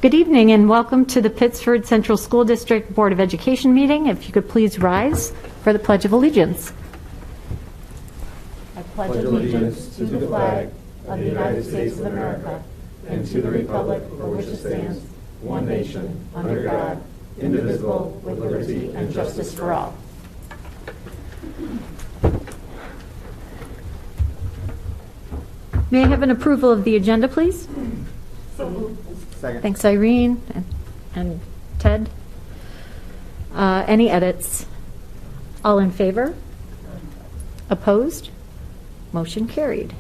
Good evening and welcome to the Pittsford Central School District Board of Education meeting. If you could please rise for the Pledge of Allegiance. I pledge allegiance to the flag of the United States of America and to the republic for which it stands, one nation, under God, indivisible, with liberty and justice for all. May I have an approval of the agenda, please? Second. Thanks, Irene and Ted. Any edits? All in favor? Opposed? Motion carried.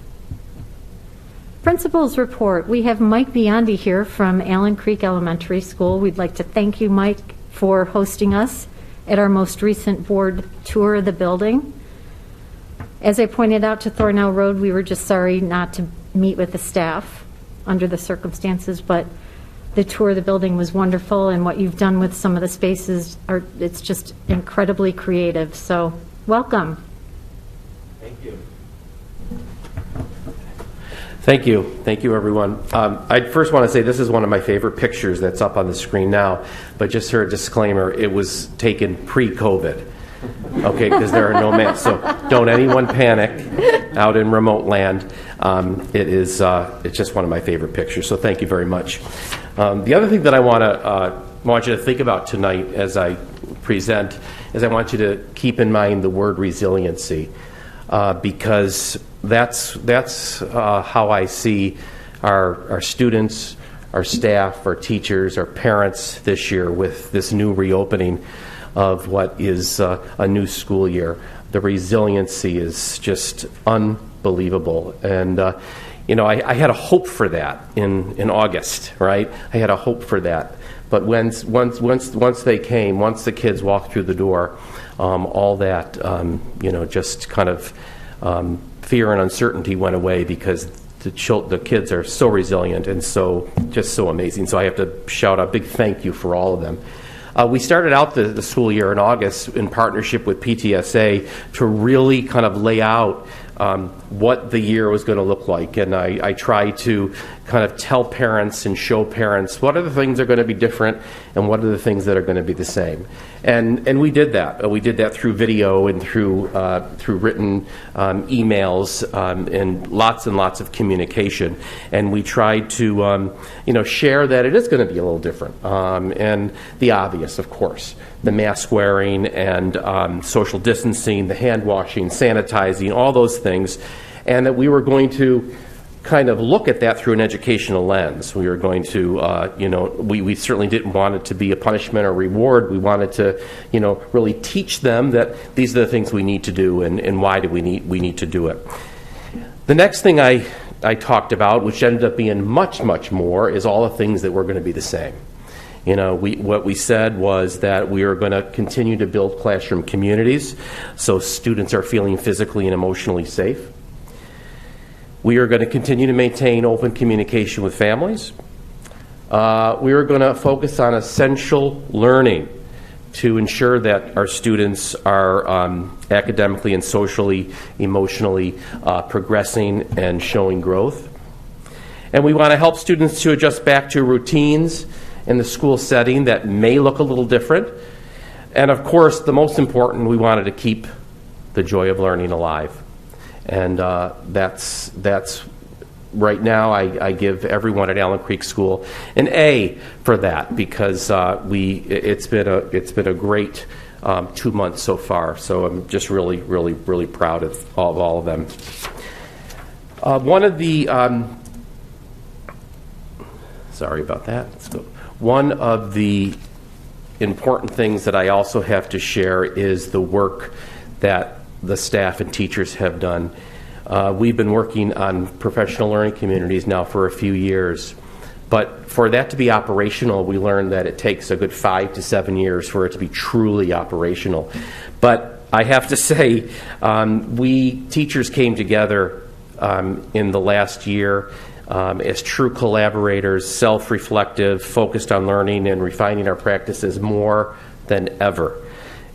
Principals report. We have Mike Biondi here from Allen Creek Elementary School. We'd like to thank you, Mike, for hosting us at our most recent board tour of the building. As I pointed out to Thornell Road, we were just sorry not to meet with the staff under the circumstances, but the tour of the building was wonderful, and what you've done with some of the spaces, it's just incredibly creative. So, welcome. Thank you. Thank you. Thank you, everyone. I first want to say this is one of my favorite pictures that's up on the screen now, but just for a disclaimer, it was taken pre-COVID. Okay, because there are no masks, so don't anyone panic out in remote land. It's just one of my favorite pictures, so thank you very much. The other thing that I want you to think about tonight as I present is I want you to keep in mind the word resiliency, because that's how I see our students, our staff, our teachers, our parents this year with this new reopening of what is a new school year. The resiliency is just unbelievable. And, I had a hope for that in August, right? I had a hope for that. But once they came, once the kids walked through the door, all that, just kind of fear and uncertainty went away because the kids are so resilient and so amazing. So I have to shout a big thank you for all of them. We started out the school year in August in partnership with PTSA to really kind of lay out what the year was going to look like. And I try to kind of tell parents and show parents what are the things that are going to be different and what are the things that are going to be the same. And we did that. We did that through video and through written emails and lots of communication. And we tried to share that it is going to be a little different. And the obvious, of course, the mask wearing and social distancing, the hand washing, sanitizing, all those things. And that we were going to kind of look at that through an educational lens. We were going to, we certainly didn't want it to be a punishment or reward. We wanted to, really teach them that these are the things we need to do and why do we need to do it. The next thing I talked about, which ended up being much more, is all the things that were going to be the same. What we said was that we are going to continue to build classroom communities so students are feeling physically and emotionally safe. We are going to continue to maintain open communication with families. We are going to focus on essential learning to ensure that our students are academically and socially, emotionally progressing and showing growth. And we want to help students to adjust back to routines in the school setting that may look a little different. And of course, the most important, we wanted to keep the joy of learning alive. And that's right now I give everyone at Allen Creek School an A for that because it's been a great 2 months so far. So I'm just really proud of all of them. One of the sorry about that. Let's go. One of the important things that I also have to share is the work that the staff and teachers have done. We've been working on professional learning communities now for a few years, but for that to be operational, we learned that it takes a good 5 to 7 years for it to be truly operational. But I have to say, we teachers came together in the last year as true collaborators, self-reflective, focused on learning and refining our practices more than ever.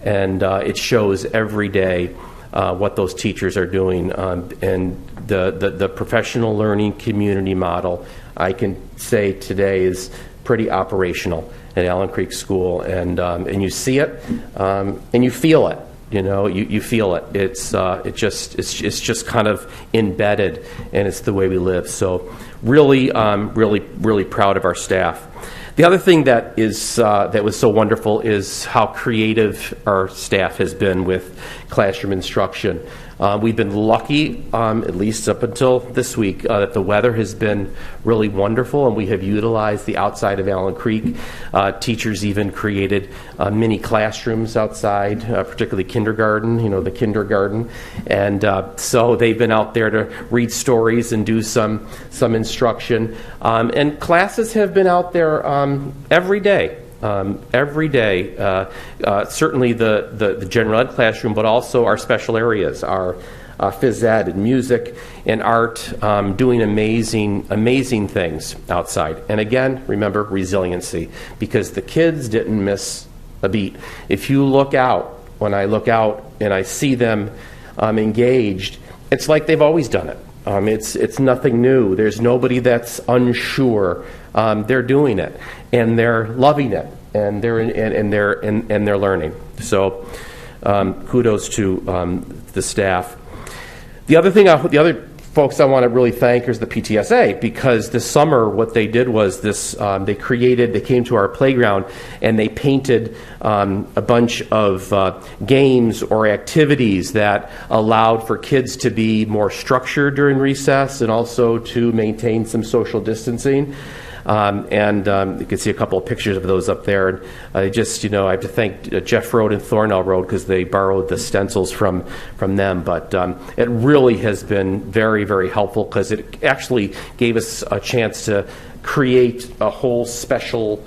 And it shows every day what those teachers are doing. And the professional learning community model, I can say today, is pretty operational at Allen Creek School, and you see it, and you feel it. You know, you feel it. It's just kind of embedded, and it's the way we live. So, really proud of our staff. The other thing that was so wonderful is how creative our staff has been with classroom instruction. We've been lucky, at least up until this week, that the weather has been really wonderful, and we have utilized the outside of Allen Creek. Teachers even created mini classrooms outside, particularly kindergarten, the kindergarten. And so they've been out there to read stories and do some instruction. And classes have been out there every day. Certainly the general ed classroom, but also our special areas, our phys ed and music and art, doing amazing things outside. And again, remember resiliency, because the kids didn't miss a beat. If you look out, when I look out and I see them engaged, it's like they've always done it. It's nothing new. There's nobody that's unsure. They're doing it, and they're loving it, and they're learning. So, kudos to the staff. The other folks I want to really thank is the PTSA, because this summer what they did was they came to our playground and they painted a bunch of games or activities that allowed for kids to be more structured during recess and also to maintain some social distancing. And you can see a couple of pictures of those up there. And I have to thank Jeff Road and Thornell Road, because they borrowed the stencils from them. But it really has been very, very helpful, because it actually gave us a chance to create a whole special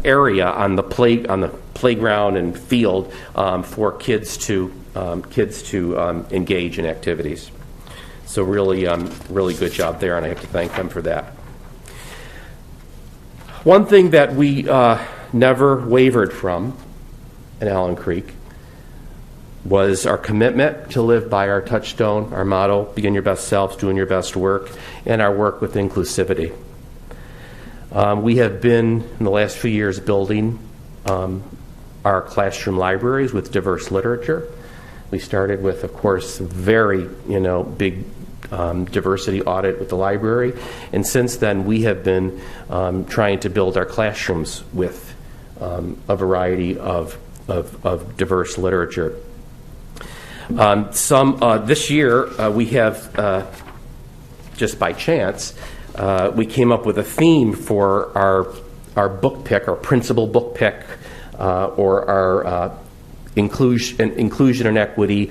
area on the playground and field for kids to engage in activities. So really good job there, and I have to thank them for that. One thing that we never wavered from at Allen Creek was our commitment to live by our touchstone, our motto, begin your best selves, doing your best work, and our work with inclusivity. We have been, in the last few years, building our classroom libraries with diverse literature. We started with, of course, very, big diversity audit with the library, and since then we have been trying to build our classrooms with a variety of diverse literature. This year we have, just by chance, we came up with a theme for our book pick, our principal book pick, or our inclusion and equity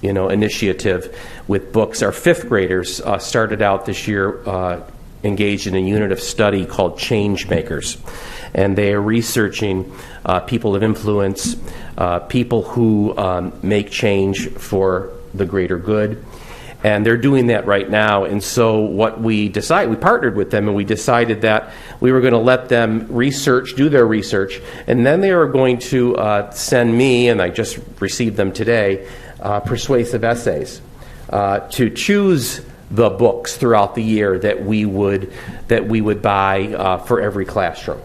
initiative with books. Our fifth graders started out this year engaged in a unit of study called Change Makers, and they are researching people of influence, people who make change for the greater good. And they're doing that right now. And so what we partnered with them, and we decided that we were going to let them do their research, and then they are going to send me, and I just received them today, persuasive essays to choose the books throughout the year that we would buy for every classroom.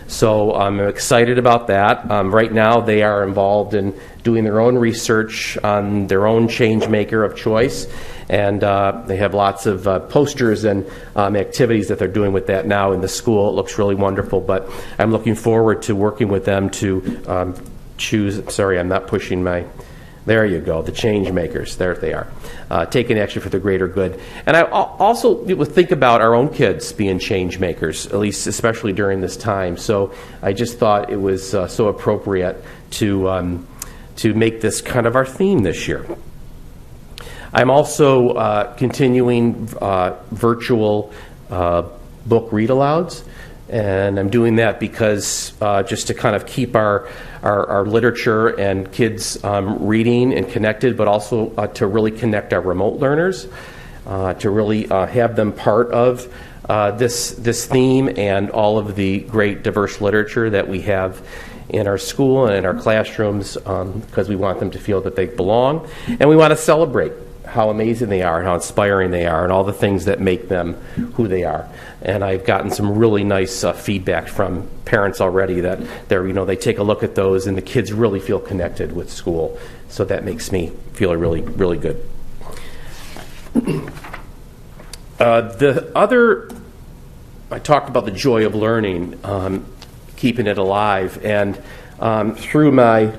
So I'm excited about that. Right now they are involved in doing their own research on their own change maker of choice, and they have lots of posters and activities that they're doing with that now in the school. It looks really wonderful, but I'm looking forward to working with them to choose. Sorry, I'm not pushing my... There you go, the change makers. There they are, taking action for the greater good. And I also would think about our own kids being change makers, at least especially during this time. So I just thought it was so appropriate to make this kind of our theme this year. I'm also continuing virtual book read-alouds. And I'm doing that because just to kind of keep our literature and kids reading and connected, but also to really connect our remote learners, to really have them part of this theme and all of the great diverse literature that we have in our school and in our classrooms, because we want them to feel that they belong, and we want to celebrate how amazing they are and how inspiring they are and all the things that make them who they are. And I've gotten some really nice feedback from parents already that they take a look at those and the kids really feel connected with school. So that makes me feel really, really good. I talked about the joy of learning, keeping it alive, and through my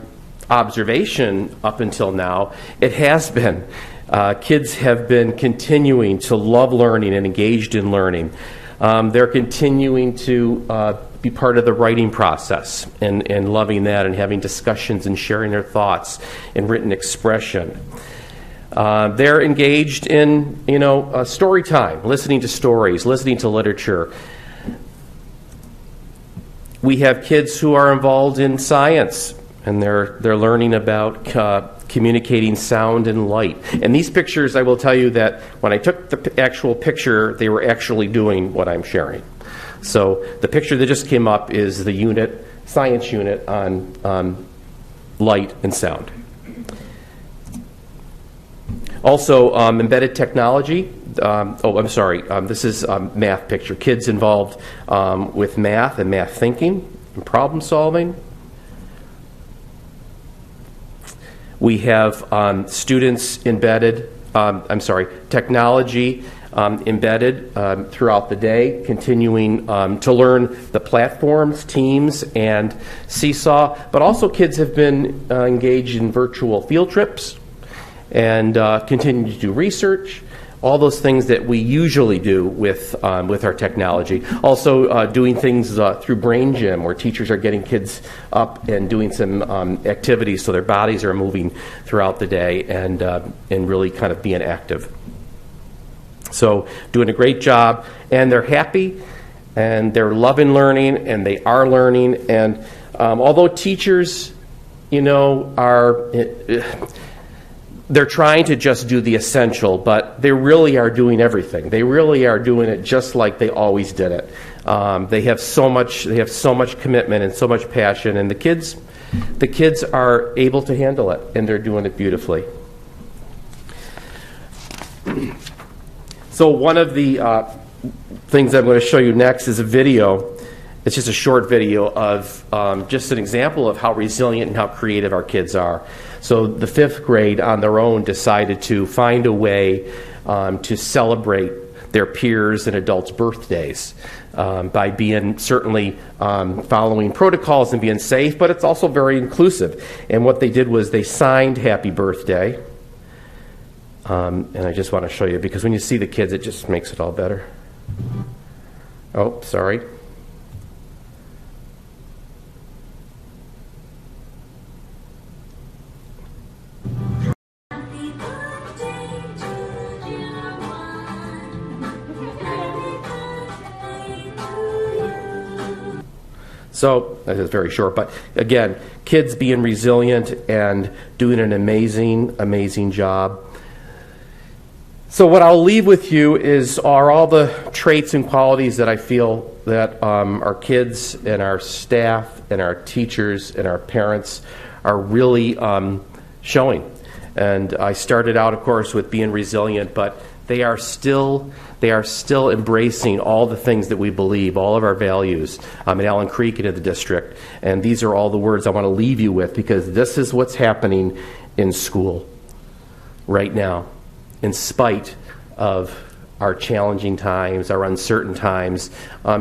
observation up until now, it has been. Kids have been continuing to love learning and engaged in learning. They're continuing to be part of the writing process and loving that and having discussions and sharing their thoughts in written expression. They're engaged in, story time, listening to stories, listening to literature. We have kids who are involved in science, and they're learning about communicating sound and light. And these pictures, I will tell you that when I took the actual picture, they were actually doing what I'm sharing. So the picture that just came up is the science unit on light and sound. Also, embedded technology. This is a math picture. Kids involved with math and math thinking and problem solving. We have students embedded, technology embedded throughout the day, continuing to learn the platforms, Teams, and Seesaw. But also kids have been engaged in virtual field trips and continue to do research, all those things that we usually do with our technology. Also doing things through Brain Gym, where teachers are getting kids up and doing some activities so their bodies are moving throughout the day and really kind of being active. So doing a great job, and they're happy, and they're loving learning, and they are learning. And although teachers, they're trying to just do the essential, but they really are doing everything. They really are doing it just like they always did it. They have so much commitment and so much passion, and the kids are able to handle it, and they're doing it beautifully. So one of the things I'm going to show you next is a video. It's just a short video of just an example of how resilient and how creative our kids are. So the 5th grade on their own decided to find a way to celebrate their peers and adults' birthdays by being certainly following protocols and being safe, but it's also very inclusive. And what they did was they signed happy birthday. And I just want to show you, because when you see the kids, it just makes it all better. Oh, sorry. So, that is very short, but again, kids being resilient and doing an amazing, amazing job. So what I'll leave with you are all the traits and qualities that I feel that our kids and our staff and our teachers and our parents are really showing. And I started out, of course, with being resilient, but they are still embracing all the things that we believe, all of our values in Allen Creek and in the district. And these are all the words I want to leave you with, because this is what's happening in school right now, in spite of our challenging times, our uncertain times,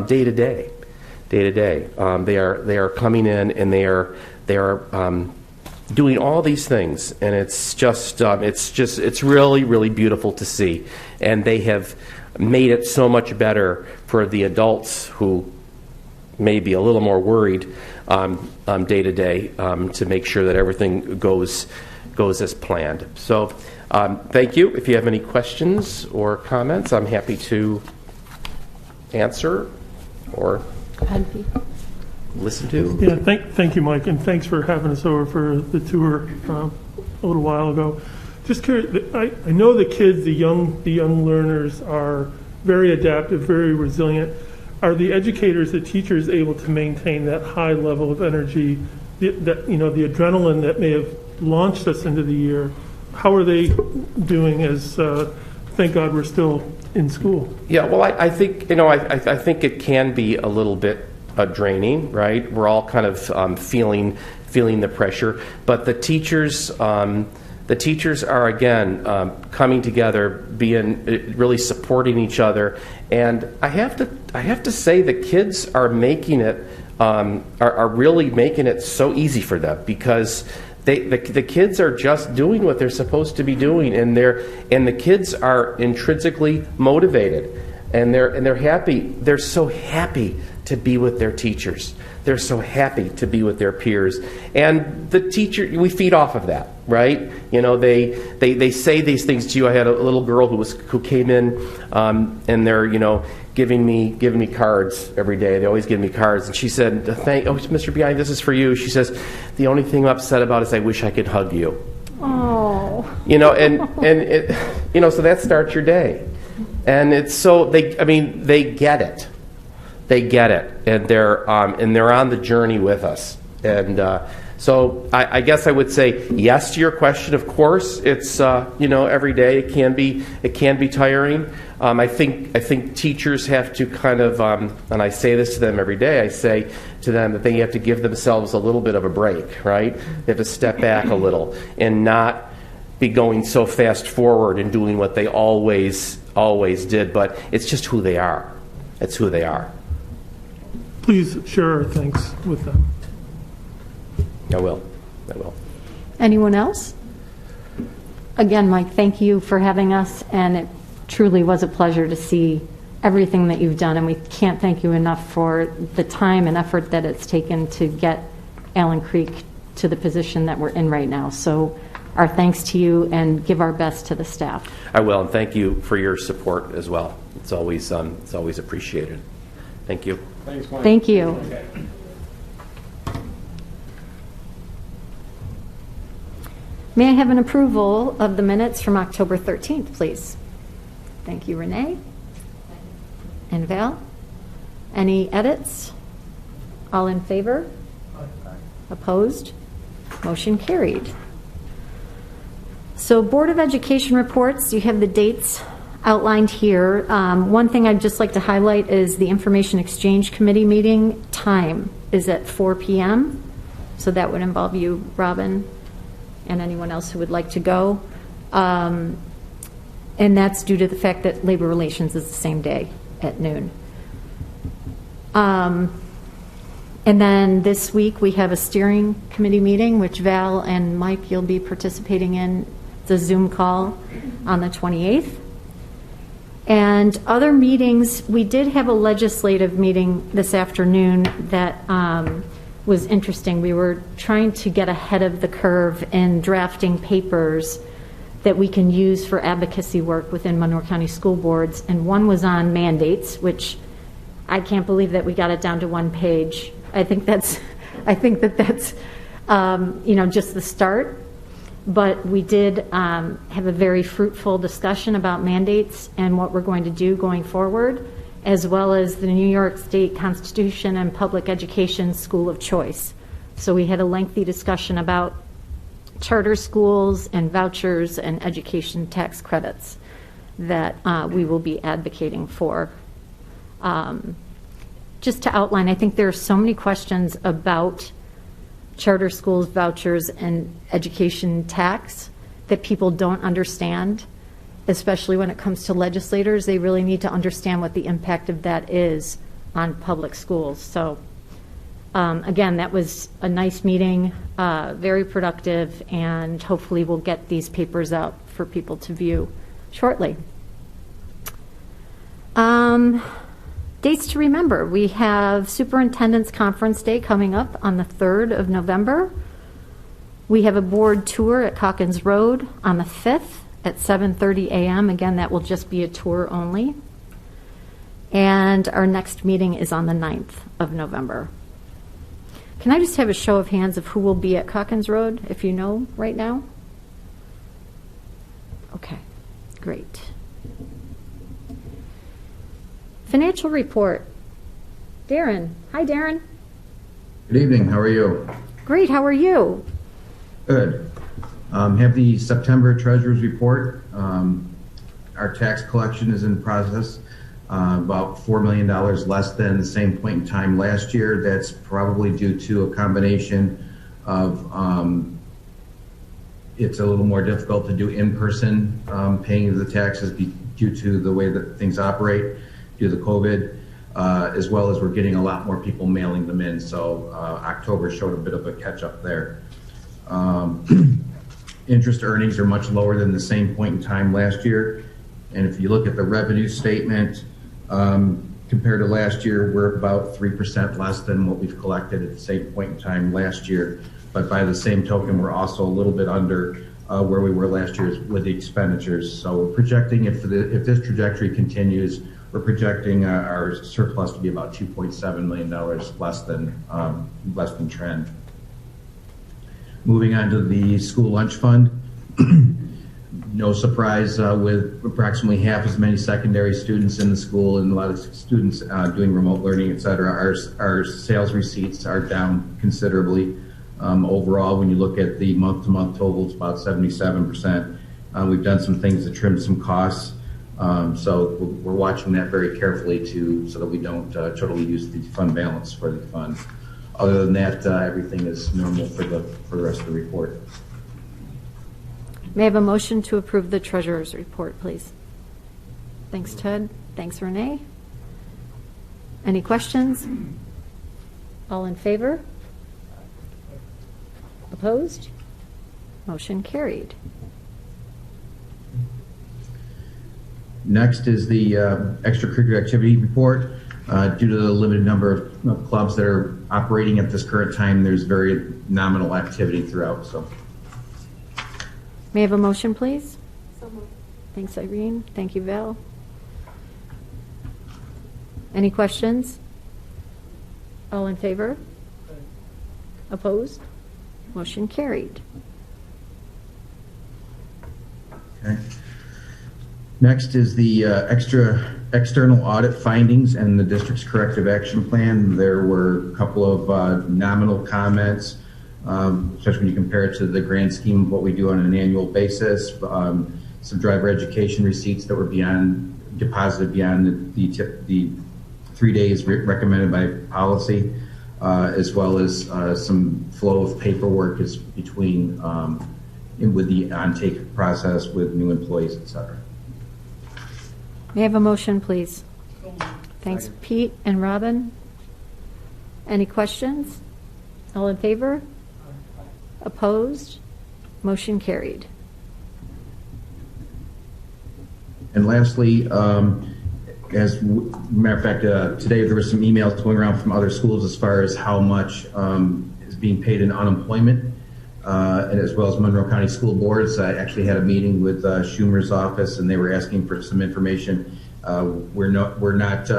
day to day. They are coming in, and they are doing all these things, and it's really, really beautiful to see. And they have made it so much better for the adults who may be a little more worried day to day to make sure that everything goes as planned. So thank you. If you have any questions or comments, I'm happy to answer or listen to. Yeah, thank you, Mike, and thanks for having us over for the tour a little while ago. Just curious, I know the kids, the young learners are very adaptive, very resilient. Are the educators, the teachers, able to maintain that high level of energy, the adrenaline that may have launched us into the year? how are they doing as, thank God we're still in school? Yeah, well, I think, I think it can be a little bit draining, right? We're all kind of feeling the pressure, but the teachers are, again, coming together, being really supporting each other, and I have to say the kids are making it, are really making it so easy for them, because the kids are just doing what they're supposed to be doing, and the kids are intrinsically motivated, and they're happy. They're so happy to be with their teachers. They're so happy to be with their peers, and the teacher, we feed off of that, right? They say these things to you. I had a little girl who came in, and they're giving me cards every day. They always give me cards, and she said, Mr. Biani, this is for you. She says, the only thing I'm upset about is I wish I could hug you. Oh. So that starts your day, and it's so they get it. They get it, and they're on the journey with us. And so I guess I would say yes to your question. Of course, it's every day it can be tiring. I think teachers have to kind of, and I say this to them every day. I say to them that they have to give themselves a little bit of a break, right? They have to step back a little and not be going so fast forward and doing what they always did. But it's just who they are. It's who they are. Please share our thanks with them. I will. Anyone else? Again, Mike, thank you for having us, and it truly was a pleasure to see everything that you've done, and we can't thank you enough for the time and effort that it's taken to get Allen Creek to the position that we're in right now. So our thanks to you, and give our best to the staff. I will, and thank you for your support as well. It's always appreciated. Thank you. Thanks, Mike. Thank you. Okay. May I have an approval of the minutes from October 13th, please? Thank you, Renee. And Val? Any edits? All in favor? Opposed? Motion carried. So Board of Education reports, you have the dates outlined here. One thing I'd just like to highlight is the Information Exchange Committee meeting time is at 4 p.m. So that would involve you, Robin, and anyone else who would like to go. And that's due to the fact that Labor Relations is the same day at noon. And then this week we have a steering committee meeting, which Val and Mike, you'll be participating in. It's a Zoom call on the 28th. And other meetings, we did have a legislative meeting this afternoon that was interesting. We were trying to get ahead of the curve in drafting papers that we can use for advocacy work within Monroe County School Boards. And one was on mandates, which I can't believe that we got it down to one page. I think that's just the start. But we did have a very fruitful discussion about mandates and what we're going to do going forward, as well as the New York State Constitution and Public Education School of Choice. So we had a lengthy discussion about charter schools and vouchers and education tax credits that we will be advocating for. Just to outline, I think there are so many questions about charter schools, vouchers, and education tax that people don't understand, especially when it comes to legislators. They really need to understand what the impact of that is on public schools. So again, that was a nice meeting, very productive, and hopefully we'll get these papers out for people to view shortly. Dates to remember. We have Superintendent's Conference Day coming up on the 3rd of November. We have a board tour at Calkins Road on the 5th at 7:30 a.m. Again, that will just be a tour only. And our next meeting is on the 9th of November. Can I just have a show of hands of who will be at Calkins Road, if you know right now? Okay, great. Financial report. Darren. Hi, Darren. Good evening. How are you? Great. How are you? Good. Have the September Treasurer's Report. Our tax collection is in process, about $4 million less than the same point in time last year. That's probably due to a combination of it's a little more difficult to do in-person paying of the taxes due to the way that things operate due to the COVID, as well as we're getting a lot more people mailing them in. So October showed a bit of a catch-up there. Interest earnings are much lower than the same point in time last year. And if you look at the revenue statement, compared to last year, we're about 3% less than what we've collected at the same point in time last year. But by the same token, we're also a little bit under where we were last year with the expenditures. So we're projecting if this trajectory continues, we're projecting our surplus to be about $2.7 million less than trend. Moving on to the school lunch fund. No surprise with approximately half as many secondary students in the school and a lot of students doing remote learning, et cetera. Our sales receipts are down considerably. Overall, when you look at the month-to-month total, it's about 77%. We've done some things to trim some costs. So we're watching that very carefully so that we don't totally use the fund balance for the fund. Other than that, everything is normal for the rest of the report. May I have a motion to approve the treasurer's report, please? Thanks, Ted. Thanks, Renee. Any questions? All in favor? Opposed? Motion carried. Next is the extracurricular activity report. Due to the limited number of clubs that are operating at this current time, there's very nominal activity throughout. So, May I have a motion, please? So moved. Thanks, Irene. Thank you, Val. Any questions? All in favor? Opposed? Motion carried. okay. Next is the external audit findings and the district's corrective action plan. There were a couple of nominal comments, especially when you compare it to the grand scheme of what we do on an annual basis. Some driver education receipts that were deposited beyond the 3 days recommended by policy, as well as some flow of paperwork is between with the on-take process with new employees, et cetera. May I have a motion, please? Thanks, Pete and Robin. Any questions? All in favor? Opposed? Motion carried. And lastly, as a matter of fact, today there were some emails going around from other schools as far as how much is being paid in unemployment, and as well as Monroe County School Boards. I actually had a meeting with Schumer's office, and they were asking for some information. We're not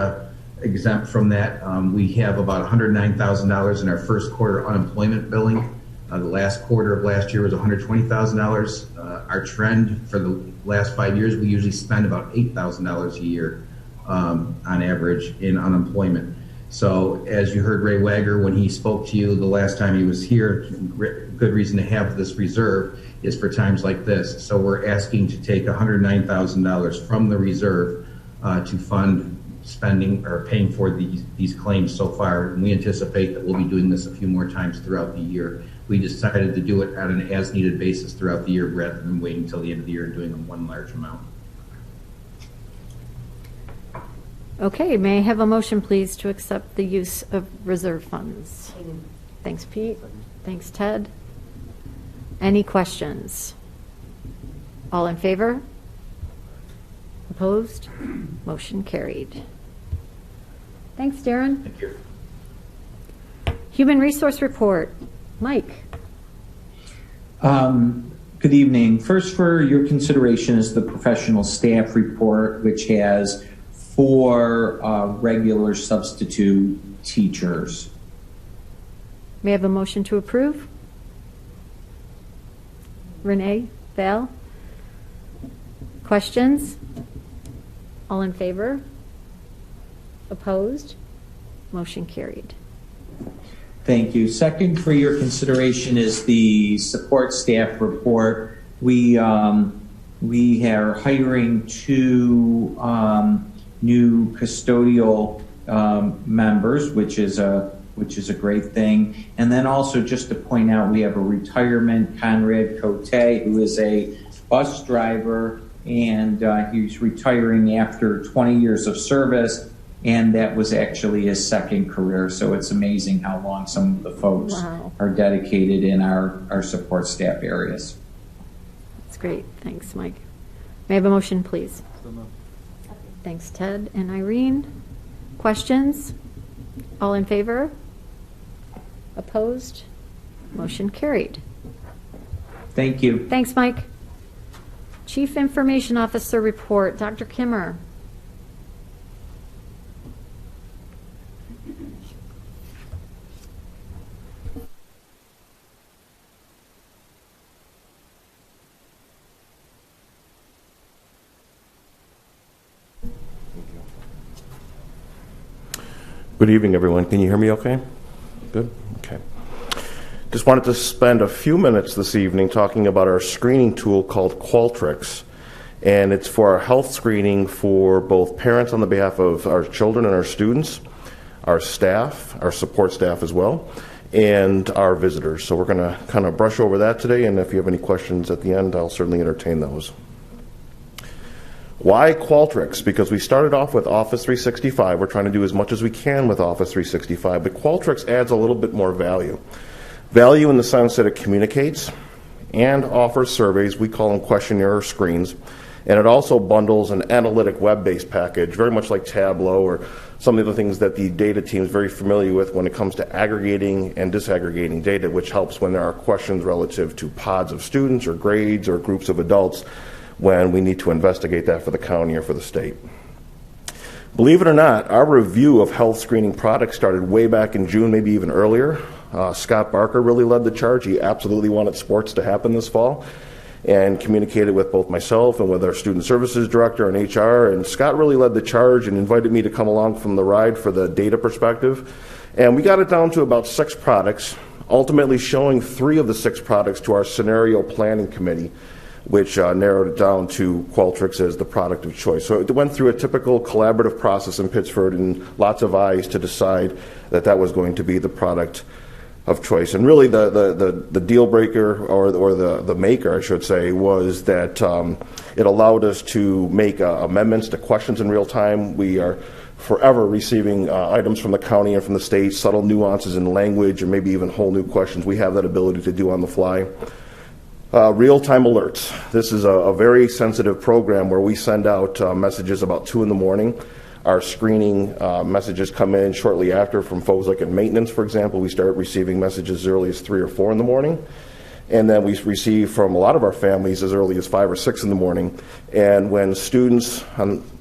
exempt from that. We have about $109,000 in our first quarter unemployment billing. The last quarter of last year was $120,000. Our trend for the last 5 years, we usually spend about $8,000 a year on average in unemployment. So as you heard Ray Wagger when he spoke to you the last time he was here, good reason to have this reserve is for times like this. So we're asking to take $109,000 from the reserve to fund spending or paying for these claims so far. And we anticipate that we'll be doing this a few more times throughout the year. We decided to do it on an as-needed basis throughout the year rather than waiting until the end of the year and doing one large amount. Okay, may I have a motion, please, to accept the use of reserve funds? Thanks, Pete. Thanks, Ted. Any questions? All in favor? Opposed? Motion carried. Thanks, Darren. Thank you. Human Resource Report. Mike. Good evening. First, for your consideration is the professional staff report, which has 4 regular substitute teachers. May I have a motion to approve? Renee, Val? Questions? All in favor? Opposed? Motion carried. Thank you. Second for your consideration is the support staff report. We are hiring 2 new custodial members, which is a great thing. And then also just to point out, we have a retirement, Conrad Cote, who is a bus driver, and he's retiring after 20 years of service. And that was actually his second career. So it's amazing how long some of the folks are dedicated in our support staff areas. That's great. Thanks, Mike. May I have a motion, please? Thanks, Ted and Irene. Questions? All in favor? Opposed? Motion carried. Thank you. Thanks, Mike. Chief Information Officer report. Dr. Kimmer. Good evening, everyone. Can you hear me okay? Good? Okay. Just wanted to spend a few minutes this evening talking about our screening tool called Qualtrics. And it's for our health screening for both parents on the behalf of our children and our students, our staff, our support staff as well, and our visitors. So we're going to kind of brush over that today, and if you have any questions at the end, I'll certainly entertain those. Why Qualtrics? Because we started off with Office 365. We're trying to do as much as we can with Office 365, but Qualtrics adds a little bit more value. Value in the sense that it communicates and offers surveys. We call them questionnaire screens. And it also bundles an analytic web-based package, very much like Tableau or some of the things that the data team is very familiar with when it comes to aggregating and disaggregating data, which helps when there are questions relative to pods of students or grades or groups of adults when we need to investigate that for the county or for the state. Believe it or not, our review of health screening products started way back in June, maybe even earlier. Scott Barker really led the charge. He absolutely wanted sports to happen this fall and communicated with both myself and with our student services director and HR. And Scott really led the charge and invited me to come along from the ride for the data perspective. And we got it down to about 6 products, ultimately showing 3 of the 6 products to our scenario planning committee, which narrowed it down to Qualtrics as the product of choice. So it went through a typical collaborative process in Pittsford and lots of eyes to decide that that was going to be the product of choice. And really the deal breaker, or the maker, I should say, was that it allowed us to make amendments to questions in real time. We are forever receiving items from the county and from the state, subtle nuances in language, or maybe even whole new questions. We have that ability to do on the fly. Real-time alerts. This is a very sensitive program where we send out messages about 2 in the morning. Our screening messages come in shortly after from folks like in maintenance, for example. We start receiving messages as early as 3 or 4 in the morning. And then we receive from a lot of our families as early as 5 or 6 in the morning. And when students,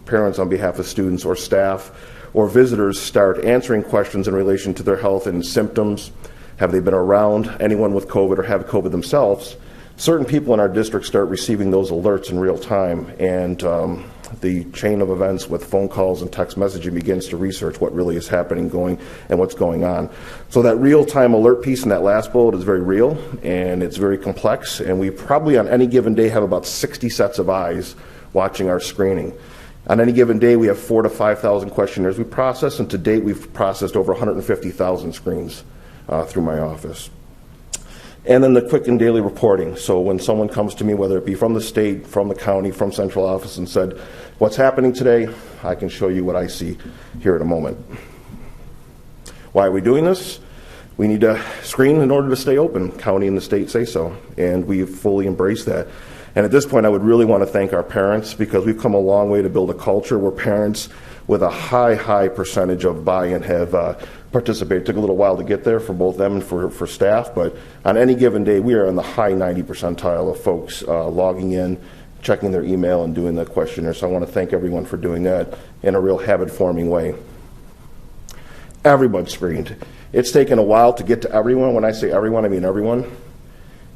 parents on behalf of students or staff or visitors start answering questions in relation to their health and symptoms, have they been around anyone with COVID or have COVID themselves, certain people in our district start receiving those alerts in real time, and the chain of events with phone calls and text messaging begins to research what really is happening, and what's going on. So that real-time alert piece in that last bullet is very real, and it's very complex, and we probably on any given day have about 60 sets of eyes watching our screening. On any given day, we have 4,000 to 5,000 questionnaires we process, and to date, we've processed over 150,000 screens through my office. And then the quick and daily reporting. So when someone comes to me, whether it be from the state, from the county, from central office, and said, what's happening today, I can show you what I see here in a moment. Why are we doing this? We need to screen in order to stay open. County and the state say so, and we fully embrace that. And at this point, I would really want to thank our parents, because we've come a long way to build a culture where parents with a high percentage of buy-in have participated. It took a little while to get there for both them and for staff, but on any given day, we are in the high 90 percentile of folks logging in, checking their email, and doing the questionnaire. So I want to thank everyone for doing that in a real habit-forming way. Everyone's screened. It's taken a while to get to everyone. When I say everyone, I mean everyone.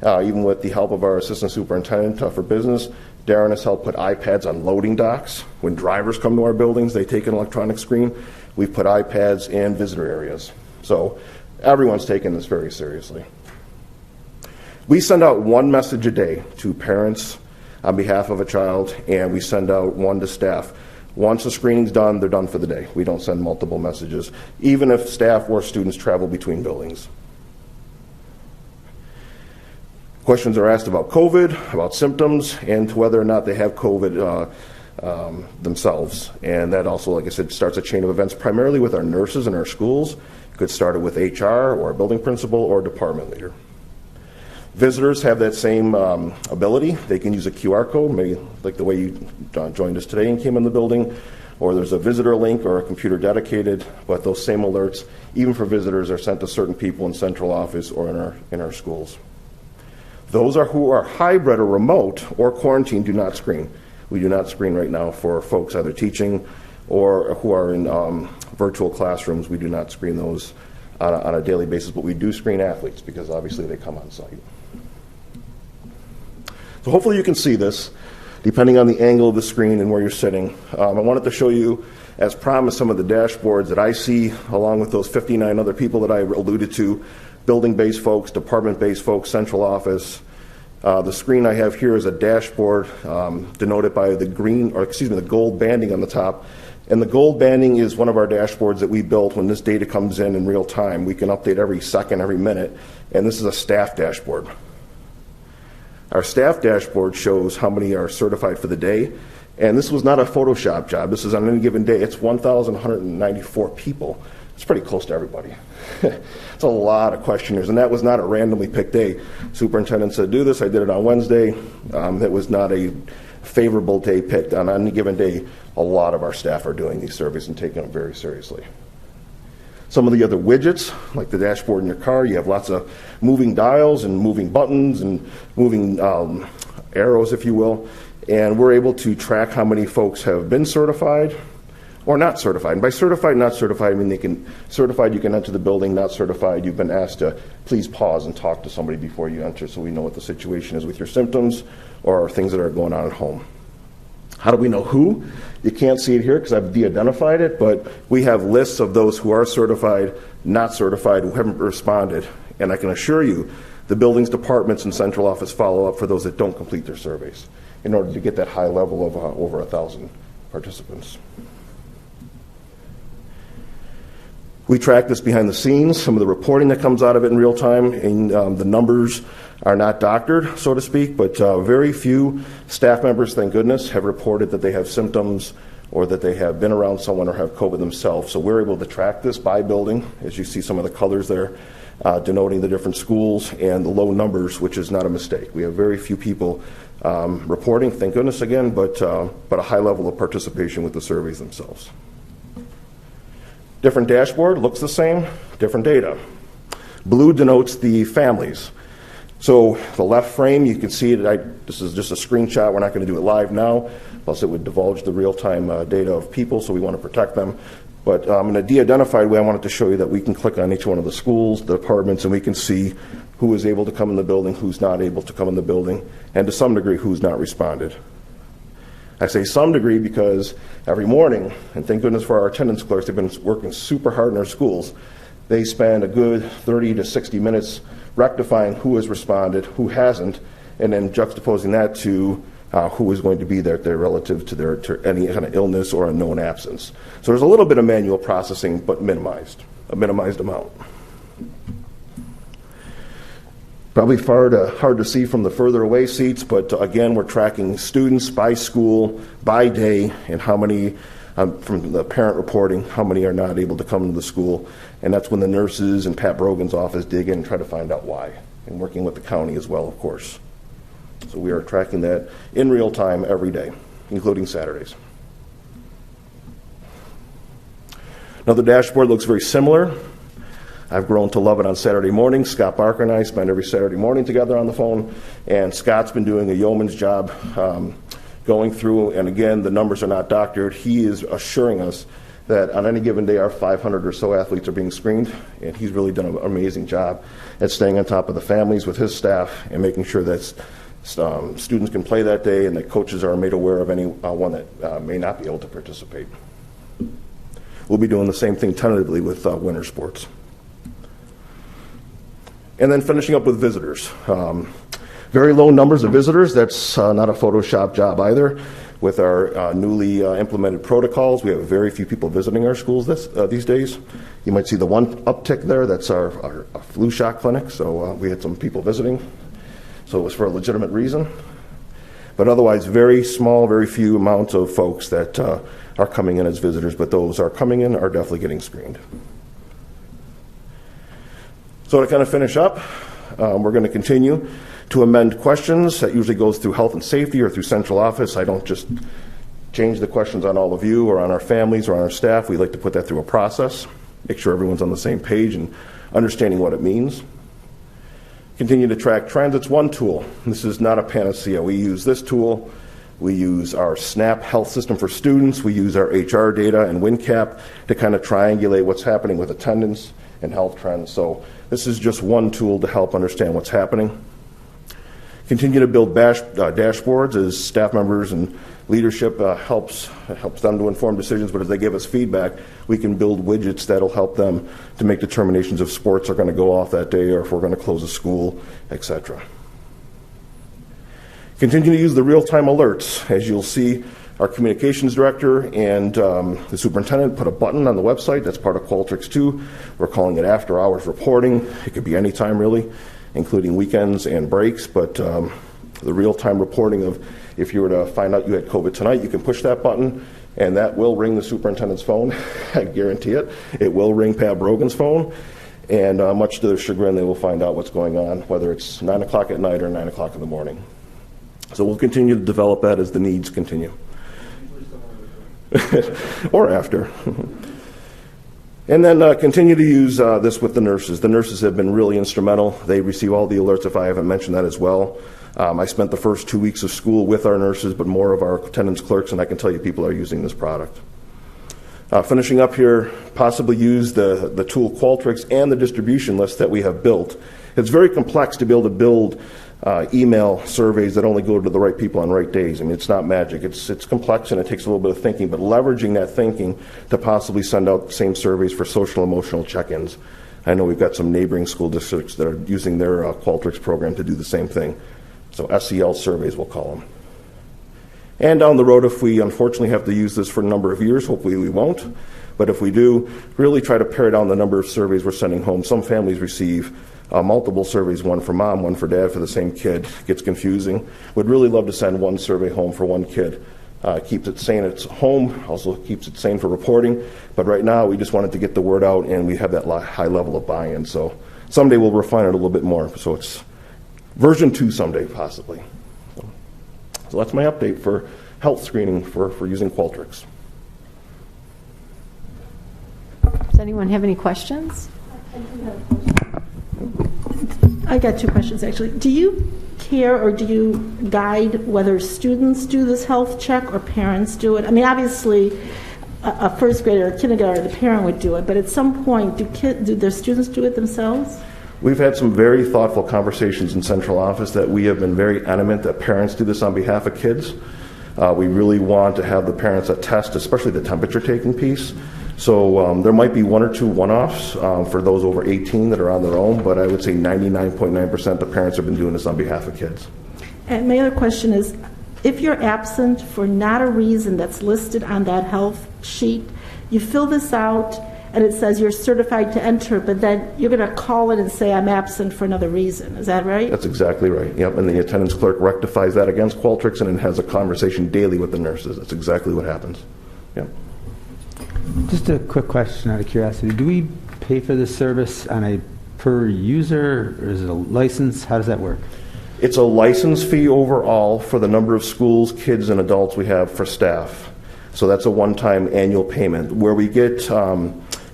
Even with the help of our assistant superintendent for business, Darren has helped put iPads on loading docks. When drivers come to our buildings, they take an electronic screen. We've put iPads in visitor areas. So Everyone's taking this very seriously. We send out one message a day to parents on behalf of a child, and we send out one to staff. Once the screening's done, they're done for the day. We don't send multiple messages, even if staff or students travel between buildings. Questions are asked about COVID, about symptoms, and to whether or not they have COVID themselves. And that also, like I said, starts a chain of events primarily with our nurses in our schools. It could start with HR or a building principal or department leader. Visitors have that same ability. They can use a QR code, maybe like the way you joined us today and came in the building, or there's a visitor link or a computer dedicated, but those same alerts, even for visitors, are sent to certain people in central office or in our schools. Those who are hybrid or remote or quarantined do not screen. We do not screen right now for folks either teaching or who are in virtual classrooms. We do not screen those on a daily basis, but we do screen athletes because obviously they come on site. So hopefully you can see this, depending on the angle of the screen and where you're sitting. I wanted to show you, as promised, some of the dashboards that I see, along with those 59 other people that I alluded to, building-based folks, department-based folks, central office. The screen I have here is a dashboard denoted by the gold banding on the top. And the gold banding is one of our dashboards that we built when this data comes in real time. We can update every second, every minute, and this is a staff dashboard. Our staff dashboard shows how many are certified for the day, and this was not a Photoshop job. This is on any given day. It's 1,194 people. It's pretty close to everybody. It's a lot of questionnaires, and that was not a randomly picked day. Superintendent said, do this. I did it on Wednesday. It was not a favorable day picked. On any given day, a lot of our staff are doing these surveys and taking them very seriously. Some of the other widgets, like the dashboard in your car, you have lots of moving dials and moving buttons and moving arrows, if you will. And we're able to track how many folks have been certified or not certified. And by certified, not certified, I mean certified you can enter the building, not certified you've been asked to please pause and talk to somebody before you enter so we know what the situation is with your symptoms or things that are going on at home. How do we know who? You can't see it here because I've de-identified it, but we have lists of those who are certified, not certified, who haven't responded. And I can assure you, the buildings, departments, and central office follow up for those that don't complete their surveys in order to get that high level of over 1,000 participants. We track this behind the scenes, some of the reporting that comes out of it in real time, and the numbers are not doctored, so to speak, but very few staff members, thank goodness, have reported that they have symptoms or that they have been around someone or have COVID themselves. So we're able to track this by building, as you see some of the colors there, denoting the different schools and the low numbers, which is not a mistake. We have very few people reporting, thank goodness again, but a high level of participation with the surveys themselves. Different dashboard, looks the same, different data. Blue denotes the families. So the left frame, you can see that this is just a screenshot. We're not going to do it live now, plus it would divulge the real-time data of people, so we want to protect them. But in a de-identified way, I wanted to show you that we can click on each one of the schools, the departments, and we can see who is able to come in the building, who's not able to come in the building, and to some degree, who's not responded. I say some degree because every morning, and thank goodness for our attendance clerks, they've been working super hard in our schools. They spend a good 30 to 60 minutes rectifying who has responded, who hasn't, and then juxtaposing that to who is going to be there relative to any kind of illness or a known absence. So there's a little bit of manual processing, but minimized, a minimized amount. Probably hard to see from the further away seats, but again, we're tracking students by school, by day, and how many, from the parent reporting, how many are not able to come to the school. And that's when the nurses and Pat Brogan's office dig in and try to find out why, and working with the county as well, of course. So we are tracking that in real time every day, including Saturdays. Now the dashboard looks very similar. I've grown to love it on Saturday mornings. Scott Barker and I spend every Saturday morning together on the phone, and Scott's been doing a yeoman's job going through, and again, the numbers are not doctored. He is assuring us that on any given day, our 500 or so athletes are being screened, and he's really done an amazing job at staying on top of the families with his staff and making sure that students can play that day and that coaches are made aware of anyone that may not be able to participate. We'll be doing the same thing tentatively with winter sports. And then finishing up with visitors. Very low numbers of visitors. That's not a Photoshop job either. With our newly implemented protocols, we have very few people visiting our schools these days. You might see the one uptick there. That's our flu shot clinic. So we had some people visiting. So it was for a legitimate reason. But otherwise, very small, very few amounts of folks that are coming in as visitors. But those are coming in are definitely getting screened. So to kind of finish up, we're going to continue to amend questions. That usually goes through health and safety or through central office. I don't just change the questions on all of you or on our families or on our staff. We like to put that through a process, make sure everyone's on the same page and understanding what it means. Continue to track trends. It's one tool. This is not a panacea. We use this tool. We use our SNAP health system for students. We use our HR data and WinCap to kind of triangulate what's happening with attendance and health trends. So this is just one tool to help understand what's happening. Continue to build dashboards as staff members and leadership helps them to inform decisions, but as they give us feedback, we can build widgets that'll help them to make determinations if sports are going to go off that day or if we're going to close a school, etc. Continue to use the real-time alerts. As you'll see, our communications director and the superintendent put a button on the website. That's part of Qualtrics 2. We're calling it after-hours reporting. It could be any time, really, including weekends and breaks, but the real-time reporting of if you were to find out you had COVID tonight, you can push that button, and that will ring the superintendent's phone. I guarantee it. It will ring Pat Brogan's phone, and much to their chagrin, they will find out what's going on, whether it's 9 o'clock at night or 9 o'clock in the morning. So we'll continue to develop that as the needs continue. Or after. And then continue to use this with the nurses. The nurses have been really instrumental. They receive all the alerts, if I haven't mentioned that as well. I spent the first 2 weeks of school with our nurses, but more of our attendance clerks, and I can tell you people are using this product. Finishing up here, possibly use the tool Qualtrics and the distribution list that we have built. It's very complex to be able to build email surveys that only go to the right people on right days. I mean, it's not magic. It's complex and it takes a little bit of thinking, but leveraging that thinking to possibly send out the same surveys for social emotional check-ins. I know we've got some neighboring school districts that are using their Qualtrics program to do the same thing. So SEL surveys, we'll call them. And down the road, if we unfortunately have to use this for a number of years, hopefully we won't, but if we do, really try to pare down the number of surveys we're sending home. Some families receive multiple surveys, one for mom, one for dad for the same kid. It gets confusing. Would really love to send one survey home for one kid. Keeps it sane at home, also keeps it sane for reporting. But right now, we just wanted to get the word out, and we have that high level of buy-in. So someday we'll refine it a little bit more. So it's version 2 someday, possibly. So that's my update for health screening for using Qualtrics. Does anyone have any questions? I got 2 questions, actually. Do you care or do you guide whether students do this health check or parents do it? I mean, obviously, a first grader or a kindergartner, the parent would do it, but at some point, do their students do it themselves? We've had some very thoughtful conversations in central office that we have been very adamant that parents do this on behalf of kids. We really want to have the parents attest, especially the temperature taking piece. So there might be 1 or 2 one-offs for those over 18 that are on their own, but I would say 99.9% the parents have been doing this on behalf of kids. And my other question is, if you're absent for not a reason that's listed on that health sheet, you fill this out and it says you're certified to enter, but then you're going to call it and say, I'm absent for another reason. Is that right? That's exactly right. Yep, and the attendance clerk rectifies that against Qualtrics and it has a conversation daily with the nurses. That's exactly what happens. Yep. Just a quick question out of curiosity. Do we pay for this service on a per user, or is it a license? How does that work? It's a license fee overall for the number of schools, kids, and adults we have for staff. So that's a one-time annual payment. Where we get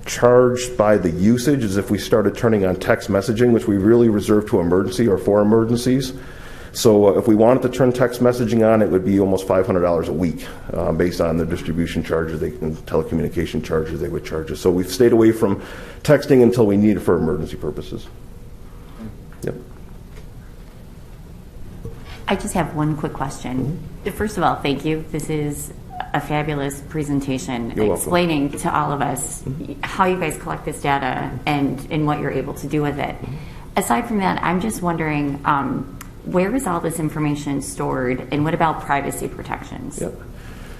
charged by the usage is if we started turning on text messaging, which we really reserve to emergency or for emergencies. So if we wanted to turn text messaging on, it would be almost $500 a week based on the distribution charges and telecommunication charges they would charge us. So we've stayed away from texting until we need it for emergency purposes. Yep. I just have one quick question. First of all, thank you. This is a fabulous presentation explaining to all of us how you guys collect this data and what you're able to do with it. Aside from that, I'm just wondering, where is all this information stored, and what about privacy protections? Yep.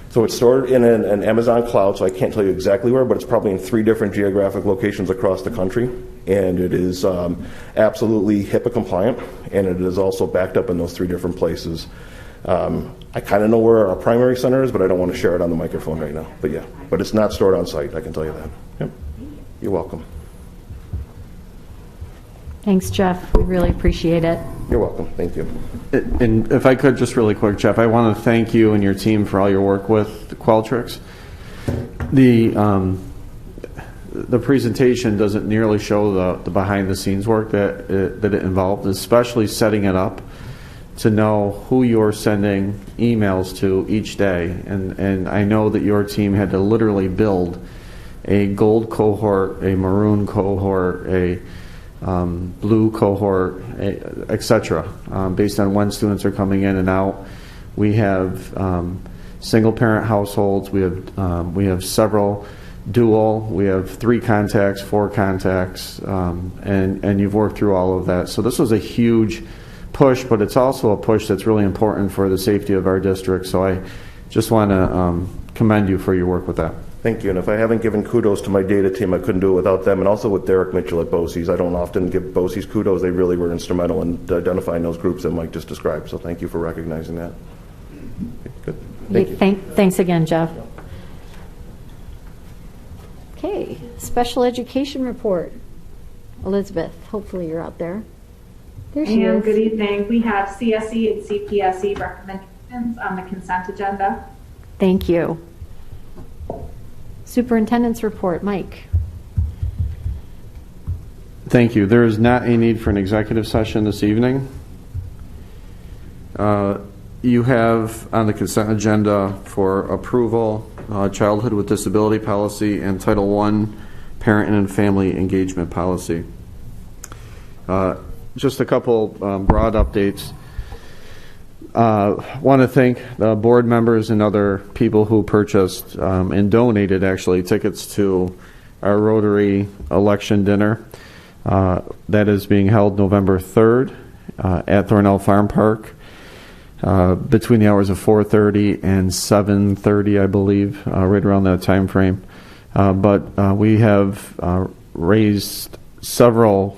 So it's stored in an Amazon cloud, so I can't tell you exactly where, but it's probably in 3 different geographic locations across the country. And it is absolutely HIPAA compliant, and it is also backed up in those 3 different places. I kind of know where our primary center is, but I don't want to share it on the microphone right now. But yeah, but it's not stored on site, I can tell you that. Yep. You're welcome. Thanks, Jeff. We really appreciate it. You're welcome. Thank you. And if I could, just really quick, Jeff, I want to thank you and your team for all your work with Qualtrics. The presentation doesn't nearly show the behind-the-scenes work that it involved, especially setting it up to know who you're sending emails to each day. And I know that your team had to literally build a gold cohort, a maroon cohort, a blue cohort, etc., based on when students are coming in and out. We have single-parent households. We have several dual. We have 3 contacts, 4 contacts, and you've worked through all of that. So this was a huge push, but it's also a push that's really important for the safety of our district. So I just want to commend you for your work with that. Thank you. And if I haven't given kudos to my data team, I couldn't do it without them. And also with Derek Mitchell at BOCES. I don't often give BOCES kudos. They really were instrumental in identifying those groups that Mike just described. So thank you for recognizing that. Good. Thank you. Thanks again, Jeff. Okay, special education report. Elizabeth, hopefully you're out there. There she is. Good evening. We have CSE and CPSE recommendations on the consent agenda. Thank you. Superintendent's report. Mike. Thank you. There is not a need for an executive session this evening. You have on the consent agenda for approval Childhood with Disability Policy and Title I Parent and Family Engagement Policy. Just a couple broad updates. Want to thank the board members and other people who purchased and donated actually tickets to our Rotary election dinner that is being held November 3rd at Thornell Farm Park between the hours of 4:30 and 7:30, I believe, right around that time frame. But we have raised several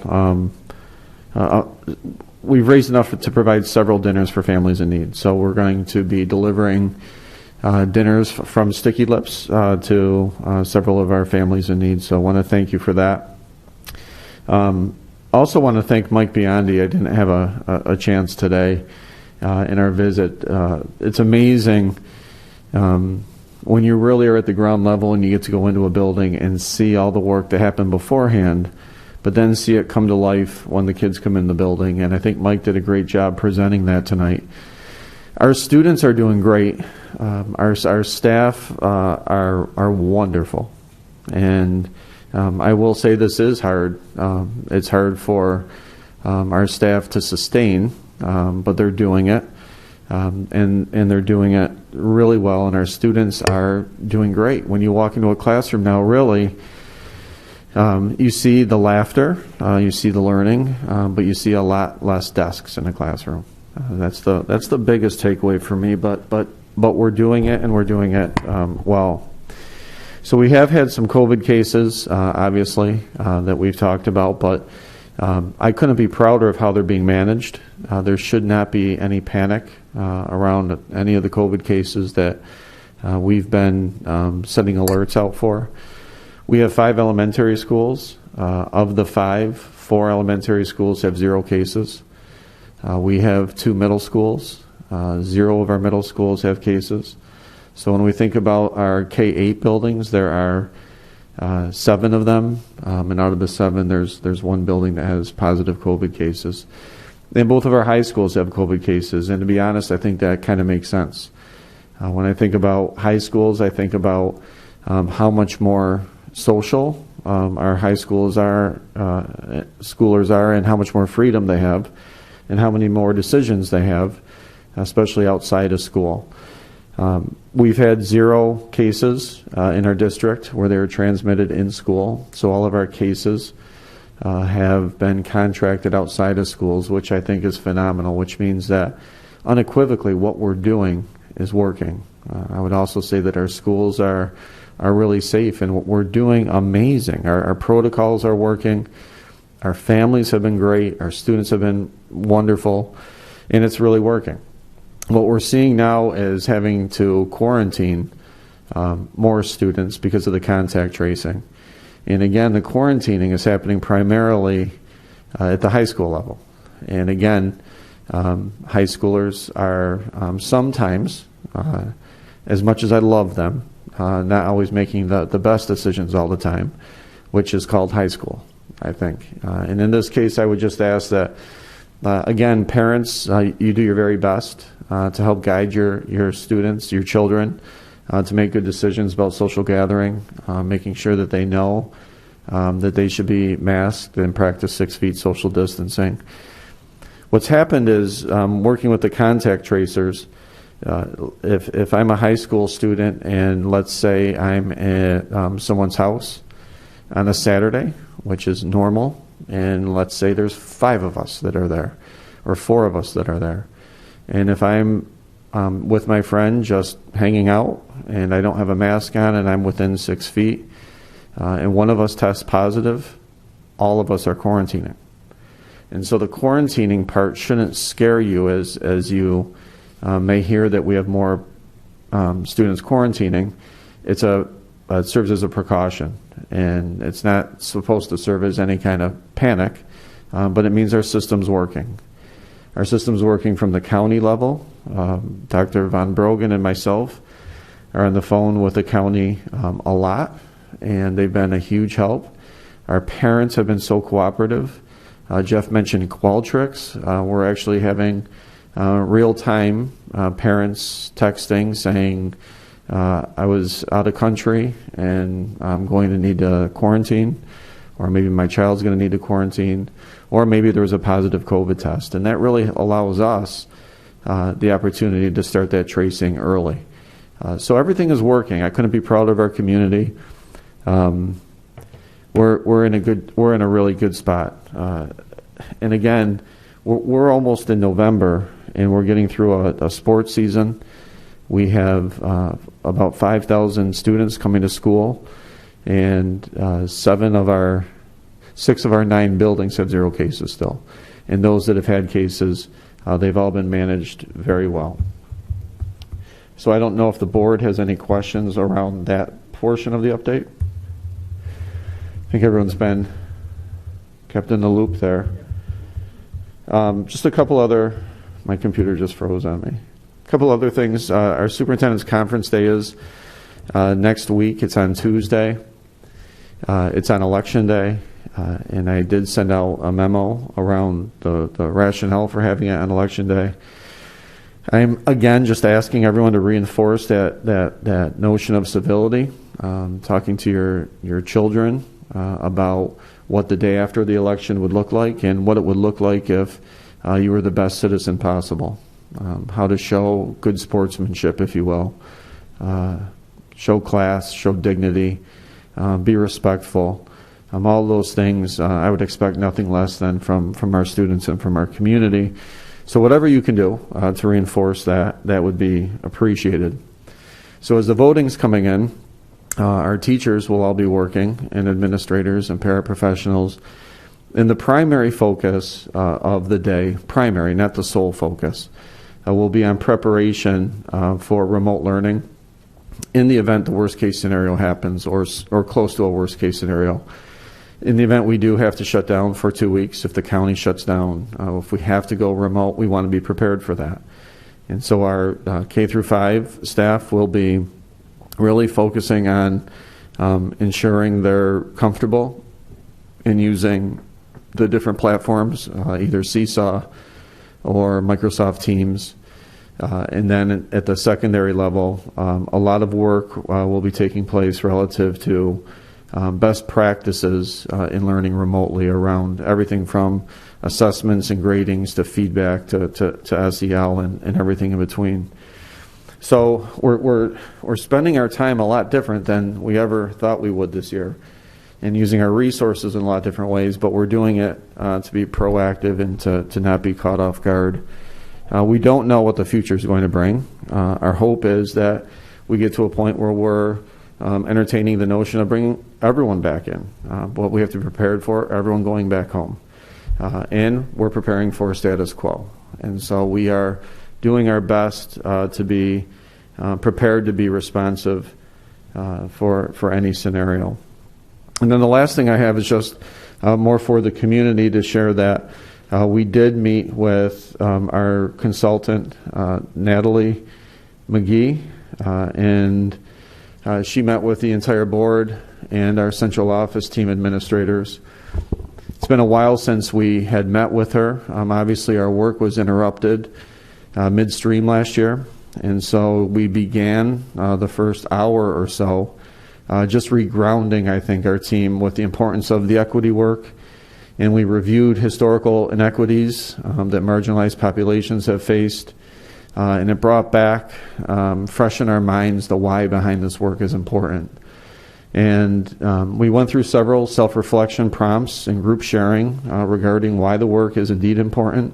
we've raised enough to provide several dinners for families in need. So we're going to be delivering dinners from Sticky Lips to several of our families in need. So I want to thank you for that. Also want to thank Mike Biondi. I didn't have a chance today in our visit. It's amazing when you really are at the ground level and you get to go into a building and see all the work that happened beforehand, but then see it come to life when the kids come in the building. And I think Mike did a great job presenting that tonight. Our students are doing great. Our staff are wonderful. And I will say this is hard. It's hard for our staff to sustain, but they're doing it. And they're doing it really well. And our students are doing great. When you walk into a classroom now, really, you see the laughter, you see the learning, but you see a lot less desks in a classroom. That's the biggest takeaway for me. But we're doing it, and we're doing it well. So we have had some COVID cases, obviously, that we've talked about, but I couldn't be prouder of how they're being managed. There should not be any panic around any of the COVID cases that we've been sending alerts out for. We have 5 elementary schools. Of the 5, 4 elementary schools have 0 cases. We have 2 middle schools. 0 of our middle schools have cases. So when we think about our K-8 buildings, there are 7 of them, and out of the 7, there's 1 building that has positive COVID cases. And both of our high schools have COVID cases, and to be honest, I think that kind of makes sense. When I think about high schools, I think about how much more social our high schools are, schoolers are, and how much more freedom they have, and how many more decisions they have, especially outside of school. We've had 0 cases in our district where they were transmitted in school, so all of our cases have been contracted outside of schools, which I think is phenomenal, which means that unequivocally what we're doing is working. I would also say that our schools are really safe, and what we're doing amazing. Our protocols are working. Our families have been great. Our students have been wonderful, and it's really working. What we're seeing now is having to quarantine more students because of the contact tracing. And again, the quarantining is happening primarily at the high school level. And again, high schoolers are sometimes, as much as I love them, not always making the best decisions all the time, which is called high school, I think. And in this case, I would just ask that, again, parents, you do your very best to help guide your students, your children, to make good decisions about social gathering, making sure that they know that they should be masked and practice 6 feet social distancing. What's happened is, working with the contact tracers, if I'm a high school student and let's say I'm at someone's house on a Saturday, which is normal, and let's say there's 5 of us that are there, or 4 of us that are there, and if I'm with my friend just hanging out and I don't have a mask on and I'm within 6 feet, and one of us tests positive, all of us are quarantining. And so the quarantining part shouldn't scare you as you may hear that we have more students quarantining. It serves as a precaution, and it's not supposed to serve as any kind of panic, but it means our system's working. Our system's working from the county level. Dr. Von Brogan and myself are on the phone with the county a lot, and they've been a huge help. Our parents have been so cooperative. Jeff mentioned Qualtrics. We're actually having real-time parents texting saying, I was out of country and I'm going to need to quarantine, or maybe my child's going to need to quarantine, or maybe there was a positive COVID test. And that really allows us the opportunity to start that tracing early. So everything is working. I couldn't be prouder of our community. We're in a really good spot. And again, we're almost in November, and we're getting through a sports season. We have about 5,000 students coming to school, and 6 of our 9 buildings have 0 cases still. And those that have had cases, they've all been managed very well. So I don't know if the board has any questions around that portion of the update. I think everyone's been kept in the loop there. Just a couple other, my computer just froze on me. A couple other things. Our superintendent's conference day is next week. It's on Tuesday. It's on election day. And I did send out a memo around the rationale for having it on election day. I'm, again, just asking everyone to reinforce that notion of civility, talking to your children about what the day after the election would look like and what it would look like if you were the best citizen possible. How to show good sportsmanship, if you will. Show class, show dignity, be respectful. All those things I would expect nothing less than from our students and from our community. So whatever you can do to reinforce that would be appreciated. So as the voting's coming in, our teachers will all be working, and administrators and paraprofessionals. And the primary focus of the day, primary, not the sole focus, will be on preparation for remote learning in the event the worst case scenario happens, or close to a worst case scenario. In the event we do have to shut down for 2 weeks, if the county shuts down, if we have to go remote, we want to be prepared for that. And so our K through 5 staff will be really focusing on ensuring they're comfortable in using the different platforms, either Seesaw or Microsoft Teams. And then at the secondary level, a lot of work will be taking place relative to best practices in learning remotely around everything from assessments and gradings to feedback to SEL and everything in between. So we're spending our time a lot different than we ever thought we would this year. and using our resources in a lot of different ways, but we're doing it to be proactive and to not be caught off guard. We don't know what the future is going to bring. Our hope is that we get to a point where we're entertaining the notion of bringing everyone back in. What we have to be prepared for, everyone going back home. And we're preparing for status quo. And so we are doing our best to be prepared to be responsive for any scenario. And then the last thing I have is just more for the community to share that we did meet with our consultant, Natalie McGee, and she met with the entire board and our central office team administrators. It's been a while since we had met with her. Obviously, our work was interrupted midstream last year, and so we began the first hour or so just regrounding, I think, our team with the importance of the equity work. And we reviewed historical inequities that marginalized populations have faced. And it brought back, fresh in our minds, the why behind this work is important. And we went through several self-reflection prompts and group sharing regarding why the work is indeed important.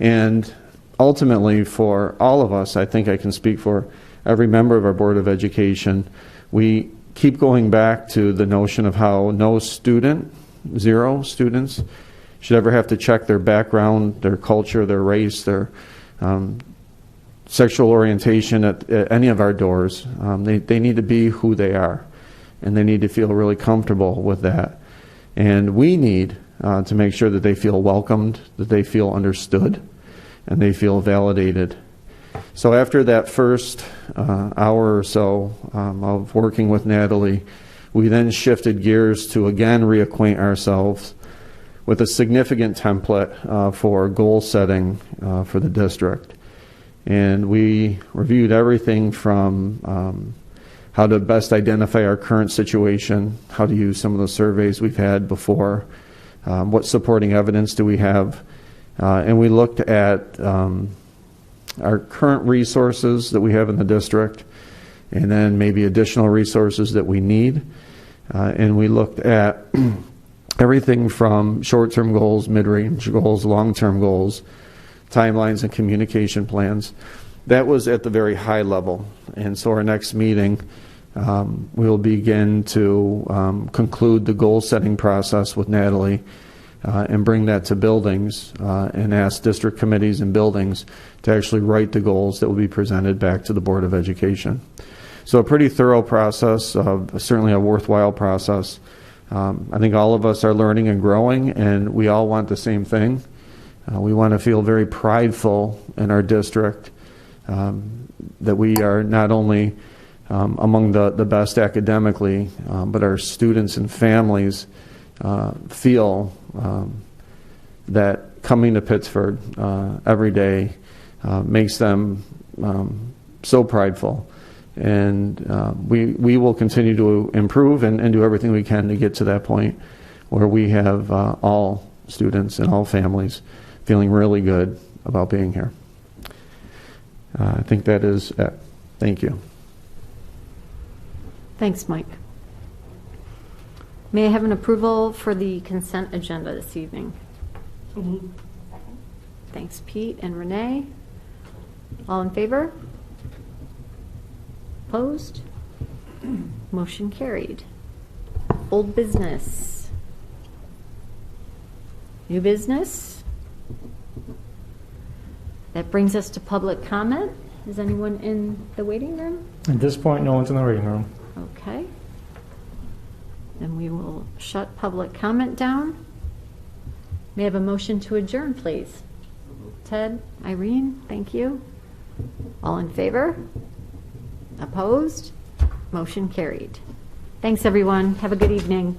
And ultimately, for all of us, I think I can speak for every member of our Board of Education, we keep going back to the notion of how no student, 0 students, should ever have to check their background, their culture, their race, their sexual orientation at any of our doors. They need to be who they are, and they need to feel really comfortable with that. And we need to make sure that they feel welcomed, that they feel understood, and they feel validated. So after that first hour or so of working with Natalie, we then shifted gears to again reacquaint ourselves with a significant template for goal setting for the district. And we reviewed everything from how to best identify our current situation, how to use some of the surveys we've had before, what supporting evidence do we have, and we looked at our current resources that we have in the district, and then maybe additional resources that we need. And we looked at everything from short-term goals, mid-range goals, long-term goals, timelines, and communication plans. That was at the very high level. And so our next meeting, we'll begin to conclude the goal-setting process with Natalie and bring that to buildings and ask district committees and buildings to actually write the goals that will be presented back to the Board of Education. So a pretty thorough process, certainly a worthwhile process. I think all of us are learning and growing, and we all want the same thing. We want to feel very prideful in our district, that we are not only among the best academically, but our students and families feel that coming to Pittsford every day makes them so prideful. And we will continue to improve and do everything we can to get to that point where we have all students and all families feeling really good about being here. I think that is it. Thank you. Thanks, Mike. May I have an approval for the consent agenda this evening? Thanks, Pete and Renee. All in favor? Opposed? Motion carried. Old business. New business? That brings us to public comment. Is anyone in the waiting room? At this point, no one's in the waiting room. Okay. Then we will shut public comment down. May I have a motion to adjourn, please? Ted, Irene, thank you. All in favor? Opposed? Motion carried. Thanks, everyone. Have a good evening.